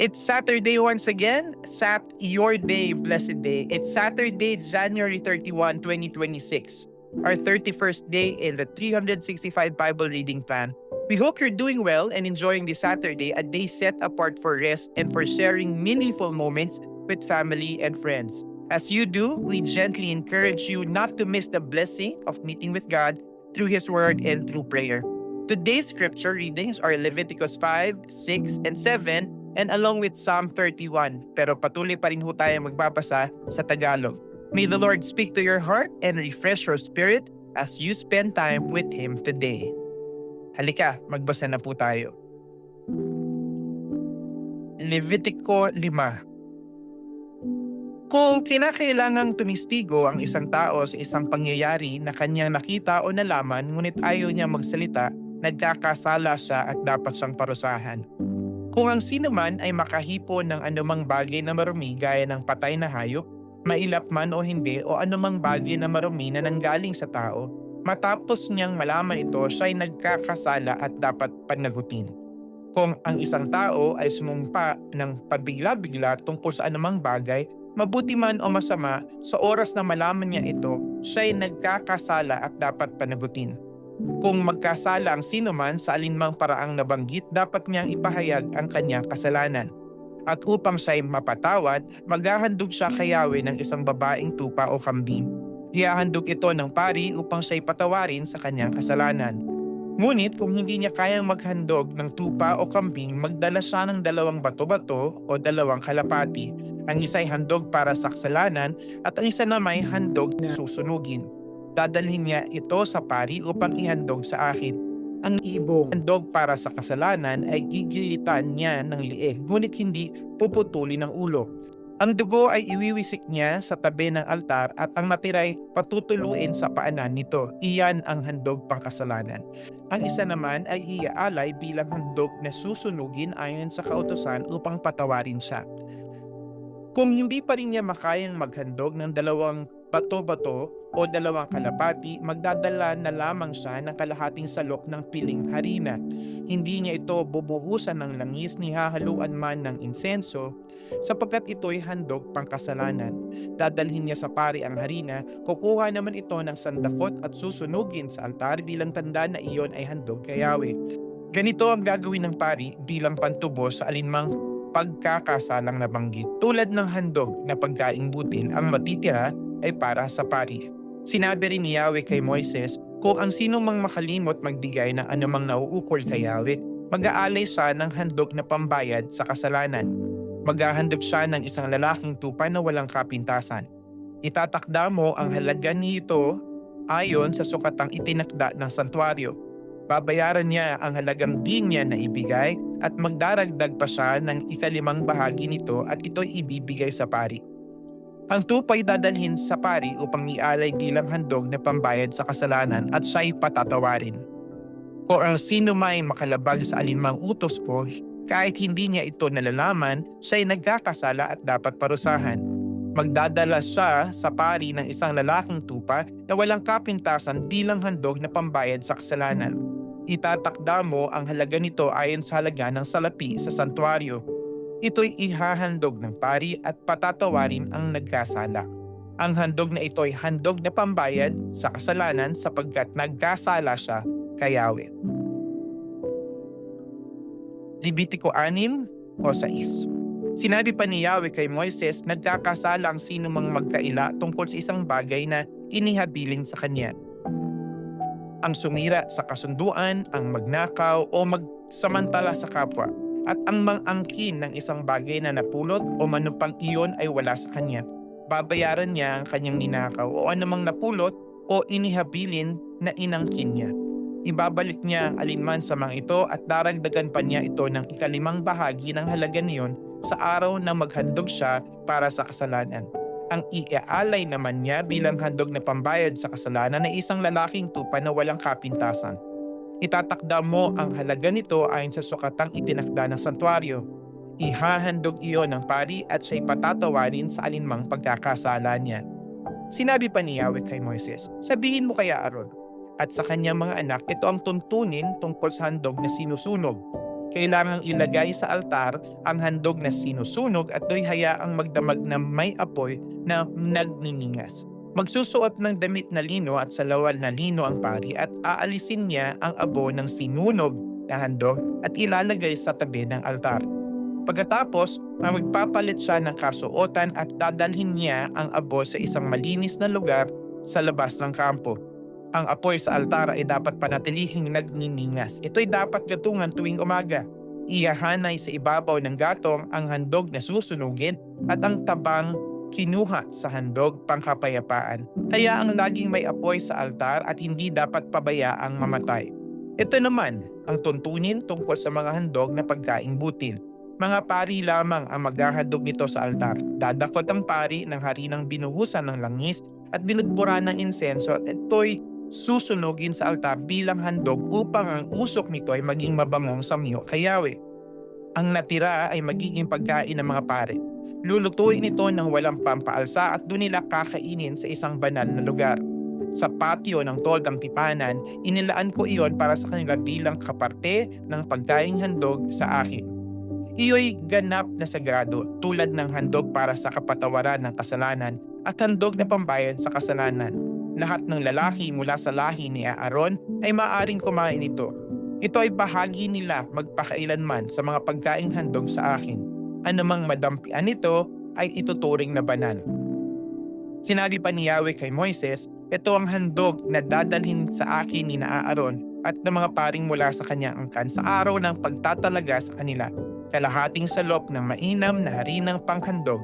It's Saturday once again. Your day, blessed day. It's Saturday, January 31, 2026. Our 31st day in the 365 Bible reading plan. We hope you're doing well and enjoying this Saturday, a day set apart for rest and for sharing meaningful moments with family and friends. As you do, we gently encourage you not to miss the blessing of meeting with God through His Word and through prayer. Today's scripture readings are Leviticus 5, 6, and 7, and along with Psalm 31. Pero patuloy pa rin ho tayo magbabasa sa Tagalog. May the Lord speak to your heart and refresh your spirit as you spend time with Him today. Halika, magbasa na po tayo. Levitico 5. Kung kinakailangang tumistigo ang isang tao sa isang pangyayari na kanyang nakita o nalaman ngunit ayaw niya magsalita, nagkakasala siya at dapat siyang parusahan. Kung ang sino man ay makahipo ng anumang bagay na marumi gaya ng patay na hayop, mailap man o hindi o anumang bagay na marumi na nanggaling sa tao, matapos niyang malaman ito, siya ay nagkakasala at dapat panagutin. Kung ang isang tao ay sumumpa ng pabigla-bigla tungkol sa anumang bagay, mabuti man o masama, sa oras na malaman niya ito, siya ay nagkakasala at dapat panagutin. Kung magkasala ang sino man sa alinmang paraang nabanggit, dapat niyang ipahayag ang kanyang kasalanan. At upang siya ay mapatawad, maghahandog siya kay Yahweh ng isang babaeng tupa o kambing. Ihahandog ito ng pari upang siya ay patawarin sa kanyang kasalanan. Ngunit kung hindi niya kayang maghandog ng tupa o kambing, magdala siya ng 2 bato-bato o 2 kalapati. Ang isa ay handog para sa kasalanan at ang isa na may handog na susunugin. Dadalhin niya ito sa pari upang ihandog sa akin. Ang ibong handog para sa kasalanan ay gigilitan niya ng lieg, ngunit hindi puputulin ng ulo. Ang dugo ay iwiwisik niya sa tabi ng altar at ang natiray patutuluin sa paanan nito. Iyan ang handog pangkasalanan. Ang isa naman ay iaalay bilang handog na susunugin ayon sa kautusan upang patawarin siya. Kung hindi pa rin niya makayang maghandog ng 2 bato-bato o 2 kalapati, magdadala na lamang siya ng kalahating salok ng piling harina. Hindi niya ito bubuhusan ng langis ni hahaluan man ng insenso, sapagkat ito'y handog pangkasalanan. Dadalhin niya sa pari ang harina, kukuha naman ito ng sandakot at susunugin sa altar bilang tanda na iyon ay handog kay Yahweh. Ganito ang gagawin ng pari bilang pantubo sa alinmang pagkakasalang nabanggit. Tulad ng handog na pagkaing butil, ang matitira ay para sa pari. Sinabi rin ni Yahweh kay Moises, kung ang sino mang makalimot magbigay ng anumang nauukol kay Yahweh, mag-aalay siya ng handog na pambayad sa kasalanan. Maghahandog siya ng isang lalaking tupa na walang kapintasan. Itatakda mo ang halaga nito ayon sa sukatang itinakda ng santuaryo. Babayaran niya ang halagang di niya na ibigay at magdaragdag pa siya ng 5 bahagi nito at ito'y ibibigay sa pari. Ang tupa'y dadalhin sa pari upang ialay bilang handog na pambayad sa kasalanan at siya'y patatawarin. Kung ang sino may makalabag sa alinmang utos ko, kahit hindi niya ito nalalaman, siya'y nagkakasala at dapat parusahan. Magdadala siya sa pari ng isang lalaking tupa na walang kapintasan bilang handog na pambayad sa kasalanan. Itatakda mo ang halaga nito ayon sa halaga ng salapi sa santuaryo. Ito'y ihahandog ng pari at patatawarin ang nagkasala. Ang handog na ito'y handog na pambayad sa kasalanan sapagkat nagkasala siya kay Yahweh. Levitico 6 o 6. Sinabi pa ni Yahweh kay Moises, nagkakasala ang sino mang magkaila tungkol sa isang bagay na inihabilin sa kanya. Ang sumira sa kasunduan, ang magnakaw o magsamantala sa kapwa, at ang mangangkin ng isang bagay na napulot o manupang iyon ay wala sa kanya. Babayaran niya ang kanyang ninakaw o anumang napulot o inihabilin na inangkin niya. Ibabalik niya ang alinman sa mga ito at daragdagan pa niya ito ng 5 bahagi ng halaga niyon sa araw na maghandog siya para sa kasalanan. Ang iaalay naman niya bilang handog na pambayad sa kasalanan ay isang lalaking tupa na walang kapintasan. Itatakda mo ang halaga nito ayon sa sukatang itinakda ng santuaryo. Ihahandog iyon ng pari at siya'y patatawarin sa alinmang pagkakasala niya. Sinabi pa ni Yahweh kay Moises, sabihin mo kay Aaron at sa kanyang mga anak, ito ang tuntunin tungkol sa handog na sinusunog. Kailangang ilagay sa altar ang handog na sinusunog at do'y hayaang magdamag na may apoy na nagniningas. Magsusuot ng damit na lino at salawal na lino ang pari at aalisin niya ang abo ng sinunog na handog at ilalagay sa tabi ng altar. Pagkatapos, magpapalit siya ng kasuotan at dadalhin niya ang abo sa isang malinis na lugar sa labas ng kampo. Ang apoy sa altar ay dapat panatilihing nagniningas. Ito'y dapat gatungan tuwing umaga. Iyahanay sa ibabaw ng gatong ang handog na susunugin at ang tabang kinuha sa handog pangkapayapaan. Hayaang laging may apoy sa altar at hindi dapat pabayaang mamatay. Ito naman ang tuntunin tungkol sa mga handog na pagkaing butil. Mga pari lamang ang maghahandog nito sa altar. Dadakot ang pari ng harinang binuhusan ng langis at binudbura ng insenso at ito'y susunugin sa altar bilang handog upang ang usok nito ay maging mabangong samyo kay Yahweh. Ang natira ay magiging pagkain ng mga pare. Lulutuin ito ng walang pampaalsa at doon nila kakainin sa isang banal na lugar. Sa patio ng toldang tipanan, inilaan ko iyon para sa kanila bilang kaparte ng pagkaing handog sa akin. Iyo'y ganap na sagrado tulad ng handog para sa kapatawaran ng kasalanan at handog na pambayad sa kasalanan. Lahat ng lalaki mula sa lahi ni Aaron ay maaaring kumain ito. Ito ay bahagi nila magpakailanman sa mga pagkaing handog sa akin. Anumang madampian nito ay ituturing na banal. Sinabi pa ni Yahweh kay Moises, ito ang handog na dadalhin sa akin ni Aaron at ng mga paring mula sa kanyang angkan sa araw ng pagtatalaga sa kanila. Kalahating salop ng mainam na harinang panghandog.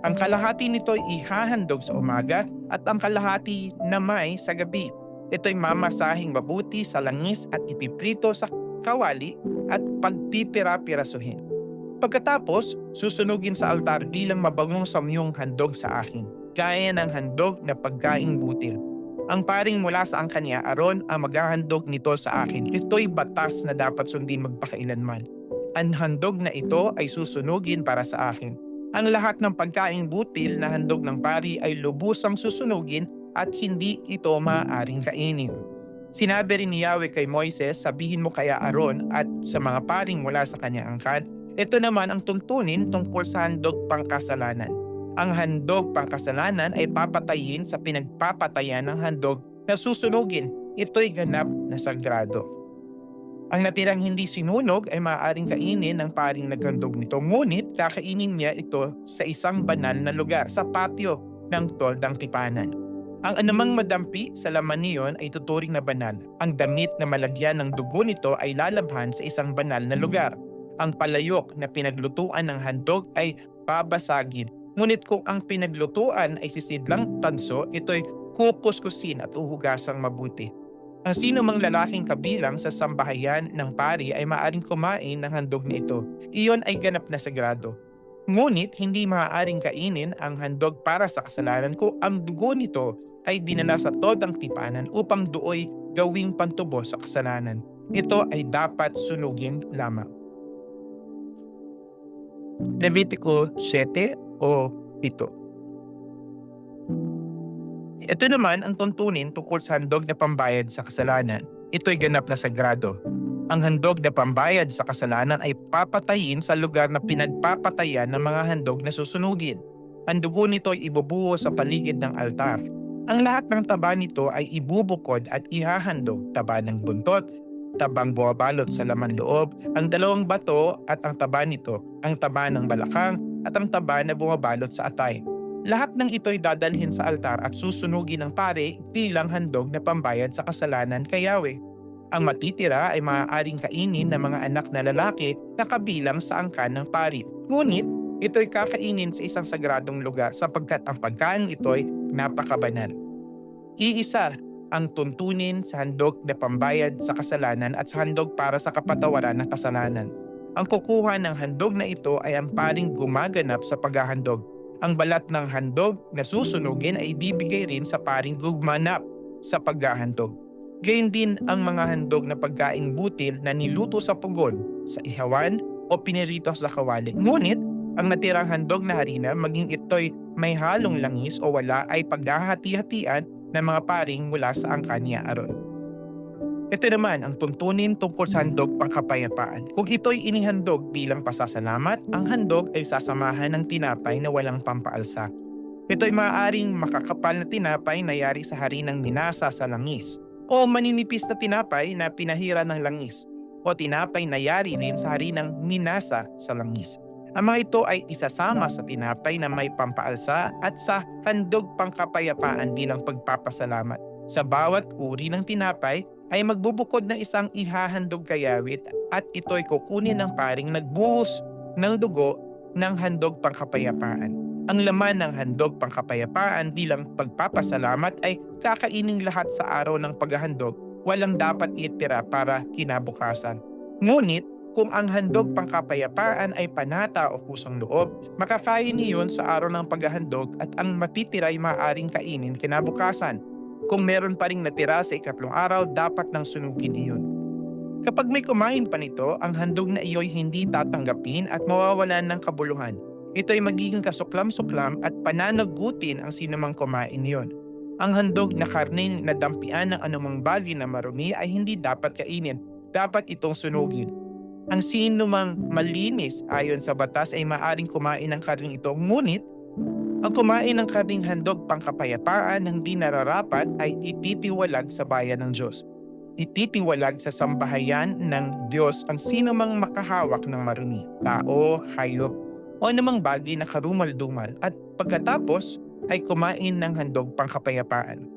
Ang kalahati nito ay ihahandog sa umaga at ang kalahati na may sa gabi. Ito'y mamasahing mabuti sa langis at ipiprito sa kawali at pagpipira-pirasuhin. Pagkatapos, susunugin sa altar bilang mabangong samyong handog sa akin, gaya ng handog na pagkaing butil. Ang paring mula sa angkan ni Aaron ang maghahandog nito sa akin. Ito'y batas na dapat sundin magpakailanman. Ang handog na ito ay susunugin para sa akin. Ang lahat ng pagkaing butil na handog ng pari ay lubusang susunugin at hindi ito maaaring kainin. Sinabi rin ni Yahweh kay Moises, sabihin mo kay Aaron at sa mga paring mula sa kanyang angkan, ito naman ang tuntunin tungkol sa handog pangkasalanan. Ang handog pangkasalanan ay papatayin sa pinagpapatayan ng handog na susunugin. Ito'y ganap na sagrado. Ang natirang hindi sinunog ay maaaring kainin ng paring naghandog nito, ngunit kakainin niya ito sa isang banal na lugar sa patio ng toldang tipanan. Ang anumang madampi sa laman niyon ay tuturing na banal. Ang damit na malagyan ng dugo nito ay lalabhan sa isang banal na lugar. Ang palayok na pinaglutuan ng handog ay babasagin. Ngunit kung ang pinaglutuan ay sisidlang tanso, ito'y kukuskusin at uhugasang mabuti. Ang sino mang lalaking kabilang sa sambahayan ng pari ay maaaring kumain ng handog na ito. Iyon ay ganap na sagrado. Ngunit hindi maaaring kainin ang handog para sa kasalanan kung ang dugo nito ay dinala sa todang tipanan upang dooy gawing pantubo sa kasalanan. Ito ay dapat sunugin lamang. Levitico 7 o 7. Ito naman ang tuntunin tungkol sa handog na pambayad sa kasalanan. Ito'y ganap na sagrado. Ang handog na pambayad sa kasalanan ay papatayin sa lugar na pinagpapatayan ng mga handog na susunugin. Ang dugo nito ay ibubuo sa paligid ng altar. Ang lahat ng taba nito ay ibubukod at ihahandog, taba ng buntot, tabang bumabalot sa laman loob, ang dalawang bato at ang taba nito, ang taba ng balakang at ang taba na bumabalot sa atay. Lahat ng ito'y dadalhin sa altar at susunugin ng pare bilang handog na pambayad sa kasalanan kay Yahweh. Ang matitira ay maaaring kainin ng mga anak na lalaki na kabilang sa angkan ng pari. Ngunit ito'y kakainin sa isang sagradong lugar sapagkat ang pagkain ito'y napakabanal. Iisa ang tuntunin sa handog na pambayad sa kasalanan at sa handog para sa kapatawaran ng kasalanan. Ang kukuha ng handog na ito ay ang paring gumaganap sa paghahandog. Ang balat ng handog na susunugin ay ibibigay rin sa paring gumanap sa paghahandog. Gayun din ang mga handog na pagkaing butil na niluto sa pugon, sa ihawan o pinirito sa kawali. Ngunit ang natirang handog na harina, maging ito'y may halong langis o wala, ay paghahati-hatian ng mga paring mula sa angkan ni Aaron. Ito naman ang tuntunin tungkol sa handog pangkapayapaan. Kung ito'y inihandog bilang pasasalamat, ang handog ay sasamahan ng tinapay na walang pampaalsa. Ito'y maaaring makakapal na tinapay na yari sa harinang minasa sa langis, o maninipis na tinapay na pinahira ng langis, o tinapay na yari rin sa harinang minasa sa langis. Ang mga ito ay isasama sa tinapay na may pampaalsa at sa handog pangkapayapaan bilang pagpapasalamat. Sa bawat uri ng tinapay ay magbubukod ng isang ihahandog kayawit at ito'y kukunin ng paring nagbuhos ng dugo ng handog pangkapayapaan. Ang laman ng handog pangkapayapaan bilang pagpapasalamat ay kakainin lahat sa araw ng paghahandog, walang dapat itira para kinabukasan. Ngunit kung ang handog pangkapayapaan ay panata o kusang loob, makakain niyon sa araw ng paghahandog at ang matitira ay maaaring kainin kinabukasan. Kung meron pa ring natira sa ikatlong araw, dapat nang sunugin iyon. Kapag may kumain pa nito, ang handog na iyo'y hindi tatanggapin at mawawalan ng kabuluhan. Ito ay magiging kasuklam-suklam at pananagutin ang sinumang kumain niyon. Ang handog na karne na dampian ng anumang bagay na marumi ay hindi dapat kainin. Dapat itong sunugin. Ang sinumang malinis ayon sa batas ay maaaring kumain ng karneng ito, ngunit ang kumain ng karneng handog pangkapayapaan ng di nararapat ay ititiwalag sa bayan ng Diyos. Ititiwalag sa sambahayan ng Diyos ang sinumang makahawak ng marumi, tao, hayop, o anumang bagay na karumal-dumal at pagkatapos ay kumain ng handog pangkapayapaan.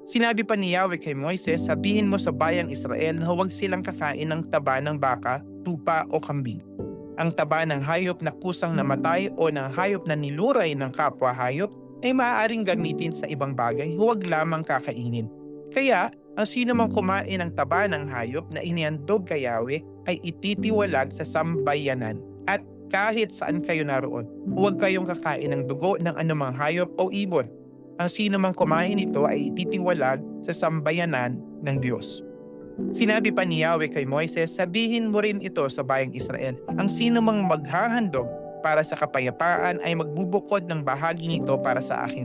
Sinabi pa ni Yahweh kay Moises, sabihin mo sa bayang Israel na huwag silang kakain ng taba ng baka, tupa o kambing. Ang taba ng hayop na kusang namatay o ng hayop na niluray ng kapwa hayop ay maaaring gamitin sa ibang bagay, huwag lamang kakainin. Kaya, ang sino mang kumain ng taba ng hayop na inihandog kay Yahweh ay ititiwalag sa sambayanan. At kahit saan kayo naroon, huwag kayong kakain ng dugo ng anumang hayop o ibon. Ang sino mang kumain nito ay ititiwalag sa sambayanan ng Diyos. Sinabi pa ni Yahweh kay Moises, sabihin mo rin ito sa bayang Israel, ang sino mang maghahandog para sa kapayapaan ay magbubukod ng bahagi nito para sa akin.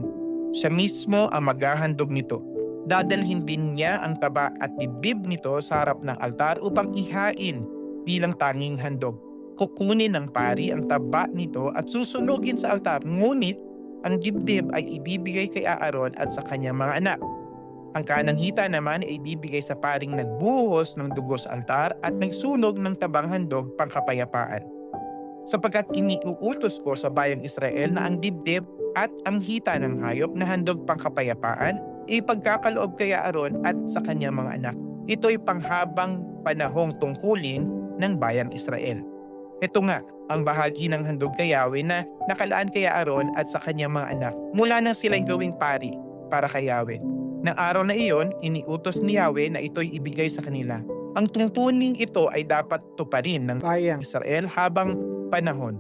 Siya mismo ang maghahandog nito. Dadalhin din niya ang taba at dibdib nito sa harap ng altar upang ihain bilang tanging handog. Kukunin ng pari ang taba nito at susunugin sa altar, ngunit ang dibdib ay ibibigay kay Aaron at sa kanyang mga anak. Ang kanang hita naman ay ibibigay sa paring nagbuhos ng dugo sa altar at nagsunog ng tabang handog pangkapayapaan. Sapagkat iniuutos ko sa bayang Israel na ang dibdib at ang hita ng hayop na handog pangkapayapaan ay ipagkakaloob kay Aaron at sa kanyang mga anak. Ito'y panghabang panahong tungkulin ng bayang Israel. Ito nga ang bahagi ng handog kay Yahweh na nakalaan kay Aaron at sa kanyang mga anak mula nang sila'y gawing pari para kay Yahweh. Nang araw na iyon, iniutos ni Yahweh na ito'y ibigay sa kanila. Ang tuntuning ito ay dapat tuparin ng bayang Israel habang panahon.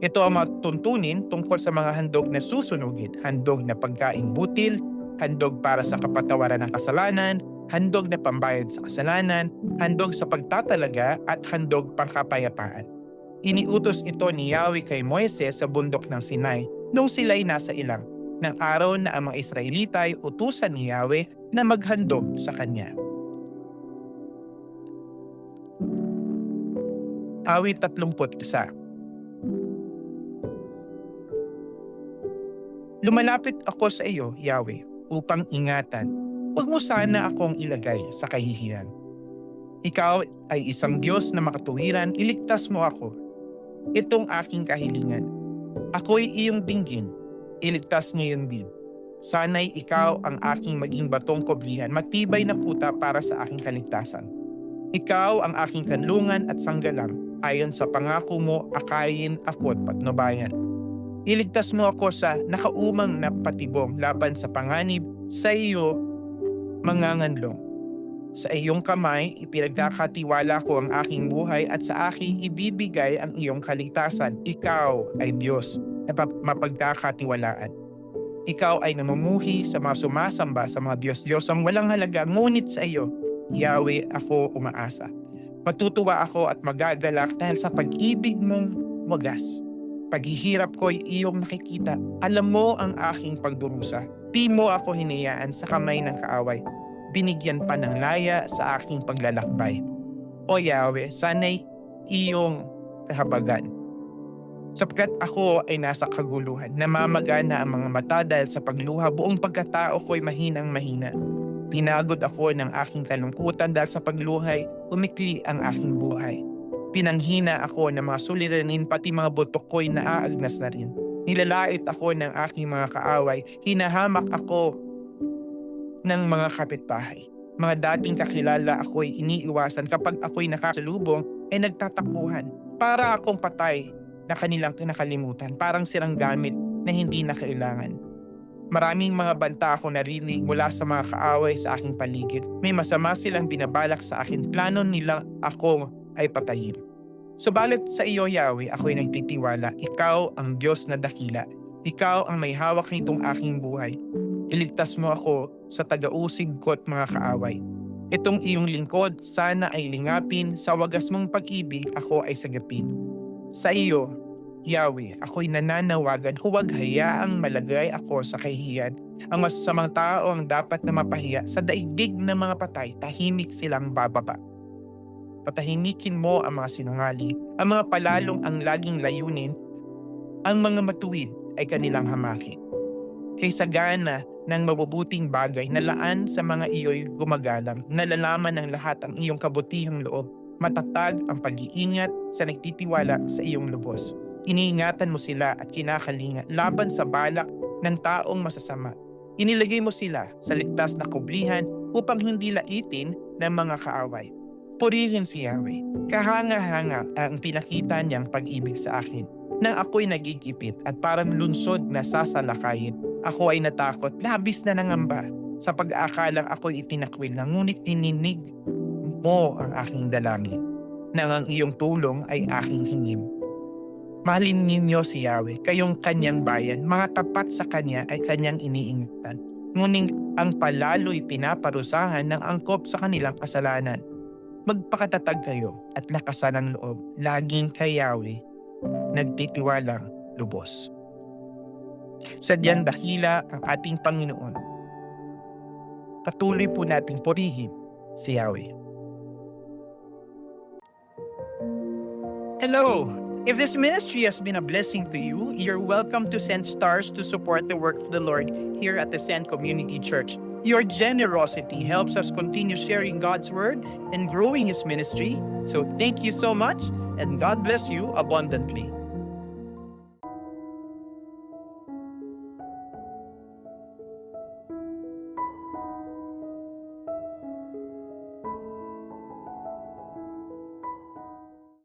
Ito ang matuntunin tungkol sa mga handog na susunugin, handog na pagkaing butil, handog para sa kapatawaran ng kasalanan, handog na pambayad sa kasalanan, handog sa pagtatalaga at handog pangkapayapaan. Iniutos ito ni Yahweh kay Moises sa bundok ng Sinai nung sila'y nasa ilang, ng araw na ang mga Israelita ay utusan ni Yahweh na maghandog sa kanya. Awit 31. Lumalapit ako sa iyo, Yahweh, upang ingatan. Huwag mo sana akong ilagay sa kahihiyan. Ikaw ay isang Diyos na makatuwiran, iligtas mo ako. Itong aking kahilingan. Ako'y iyong dinggin, iligtas ngayon din. Sana'y ikaw ang aking maging batong kobrihan, matibay na kuta para sa aking kaligtasan. Ikaw ang aking kanlungan at sanggalang, ayon sa pangako mo, akayin ako at patnubayan. Iligtas mo ako sa nakaumang na patibong laban sa panganib, sa iyo manganganlong. Sa iyong kamay, ipinagkakatiwala ko ang aking buhay at sa aking ibibigay ang iyong kaligtasan. Ikaw ay Diyos na mapagkakatiwalaan. Ikaw ay namumuhi sa mga sumasamba sa mga Diyos-Diyos ang walang halaga, ngunit sa iyo, Yahweh, ako umaasa. Matutuwa ako at magagalak dahil sa pag-ibig mong wagas. Paghihirap ko'y iyong nakikita. Alam mo ang aking pagdurusa. Di mo ako hinayaan sa kamay ng kaaway. binigyan pa ng laya sa aking paglalakbay. O Yahweh, sana'y iyong kahabagan. Sapagkat ako ay nasa kaguluhan, namamagana ang mga mata dahil sa pagluha, buong pagkatao ko'y mahinang mahina. Pinagod ako ng aking kalungkutan dahil sa pagluhay, umikli ang aking buhay. Pinanghina ako ng mga suliranin, pati mga butok ko'y naaagnas na rin. Nilalait ako ng aking mga kaaway, hinahamak ako ng mga kapitbahay. Mga dating kakilala ako'y iniiwasan, kapag ako'y nakasalubong ay nagtatakbuhan. Para akong patay na kanilang nakalimutan, parang sirang gamit na hindi na kailangan. Maraming mga banta ako narinig mula sa mga kaaway sa aking paligid. May masama silang binabalak sa akin, plano nila ako ay patayin. Subalit sa iyo, Yahweh, ako'y nagtitiwala. Ikaw ang Diyos na dakila. Ikaw ang may hawak nitong aking buhay. Iligtas mo ako sa taga-usig ko't mga kaaway. Itong iyong lingkod, sana ay lingapin, sa wagas mong pag-ibig ako ay sagapin. Sa iyo, Yahweh, ako'y nananawagan, huwag hayaang malagay ako sa kahihiyan. Ang masasamang tao ang dapat na mapahiya, sa daigdig ng mga patay, tahimik silang bababa. Patahimikin mo ang mga sinungaling, ang mga palalong ang laging layunin, ang mga matuwid ay kanilang hamakin. Kaysa gana ng mabubuting bagay, nalaan sa mga iyo'y gumagalang, nalalaman ng lahat ang iyong kabutihang loob, matatag ang pag-iingat sa nagtitiwala sa iyong lubos. Iniingatan mo sila at kinakalinga laban sa balak ng taong masasama. Inilagay mo sila sa ligtas na kublihan upang hindi laitin ng mga kaaway. Purihin si Yahweh. Kahanga-hanga ang pinakita niyang pag-ibig sa akin. Nang ako'y nagigipit at parang lunsod na sasalakayin, ako ay natakot, labis na nangamba. Sa pag-aakalang ako'y itinakwil na, ngunit tininig mo ang aking dalangin, nang ang iyong tulong ay aking hingin. Mahalin ninyo si Yahweh, kayong kanyang bayan, mga tapat sa kanya ay kanyang iniingatan. Ngunit ang palalo'y pinaparusahan ng angkop sa kanilang kasalanan. Magpakatatag kayo at lakasan ang loob, laging kay Yahweh, nagtitiwalang lubos. Sadyang dakila ang ating Panginoon. Patuloy po nating purihin si Yahweh. Hello! If this ministry has been a blessing to you, you're welcome to send stars to support the work of the Lord here at the Send Community Church. Your generosity helps us continue sharing God's Word and growing His ministry. So thank you so much, and God bless you abundantly.